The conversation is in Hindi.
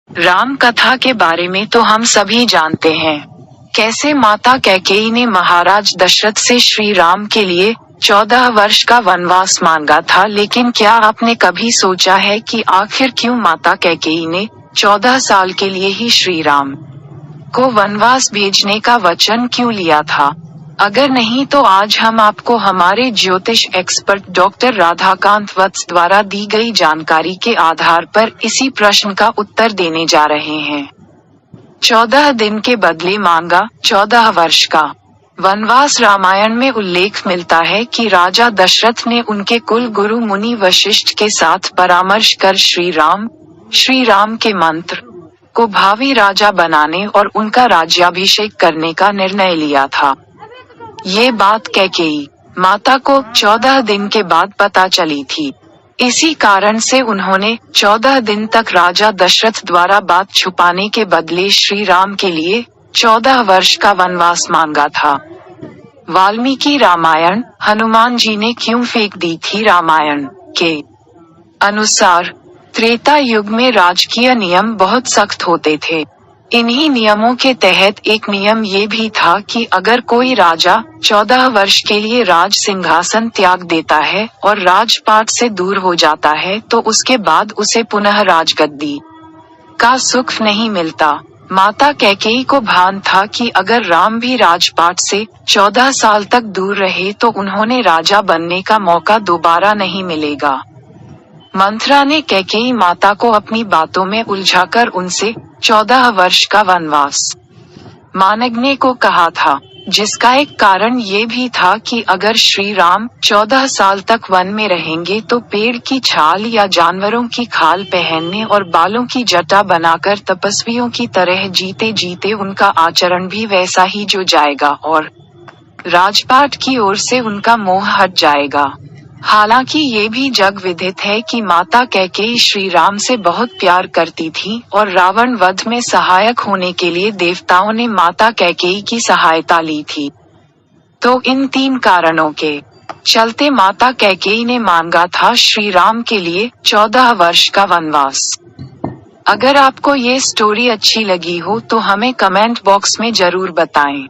राम कथा के बारे में तो हम सभी जानते हैं, कैसे माता कैकेयी ने महाराज दशरथ से श्री राम के लिए 14 वर्ष का वनवास मांगा था। लेकिन क्या आपने कभी सोचा है कि आखिर क्यों माता कैकेयी ने 14 साल के लिए ही श्री राम को वनवास भेजने का वचन क्यों लिया था? अगर नहीं तो आज हम आपको हमारे ज्योतिष एक्सपर्ट डॉक्टर राधाकांत वत्स द्वारा दी गई जानकारी के आधार पर इसी प्रश्न का उत्तर देने जा रहे हैं। 14 दिन के बदले मांगा 14 वर्ष का वनवास। रामायण में उल्लेख मिलता है कि राजा दशरथ ने उनके कुल गुरु मुनि वशिष्ठ के साथ परामर्श कर श्री राम के मंत्र को भावी राजा बनाने और उनका राज्याभिषेक करने का निर्णय लिया था। ये बात कैकेयी माता को 14 दिन के बाद पता चली थी। इसी कारण से उन्होंने 14 दिन तक राजा दशरथ द्वारा बात छुपाने के बदले श्री राम के लिए 14 वर्ष का वनवास मांगा था। वाल्मीकि रामायण, हनुमान जी ने क्यों फेंक दी थी? रामायण के अनुसार त्रेता युग में राजकीय नियम बहुत सख्त होते थे। इन्हीं नियमों के तहत एक नियम ये भी था कि अगर कोई राजा 14 वर्ष के लिए राज सिंहासन त्याग देता है और राजपाट से दूर हो जाता है तो उसके बाद उसे पुनः राजगद्दी का सुख नहीं मिलता। माता कैकेयी को भान था कि अगर राम भी राजपाट से 14 साल तक दूर रहे तो उन्होंने राजा बनने का मौका दोबारा नहीं मिलेगा। मंथरा ने कैकेयी माता को अपनी बातों में उलझाकर उनसे 14 वर्ष का वनवास मांगने को कहा था, जिसका एक कारण ये भी था कि अगर श्री राम 14 साल तक वन में रहेंगे तो पेड़ की छाल या जानवरों की खाल पहनने और बालों की जटा बनाकर तपस्वियों की तरह जीते जीते उनका आचरण भी वैसा ही जो जाएगा और राजपाट की ओर से उनका मोह हट जाएगा। हालांकि ये भी जग विदित है कि माता कैकेयी श्री राम से बहुत प्यार करती थी और रावण वध में सहायक होने के लिए देवताओं ने माता कैकेयी की सहायता ली थी। तो इन 3 कारणों के चलते माता कैकेयी ने मांगा था श्री राम के लिए 14 वर्ष का वनवास। अगर आपको ये स्टोरी अच्छी लगी हो तो हमें कमेंट बॉक्स में जरूर बताएं।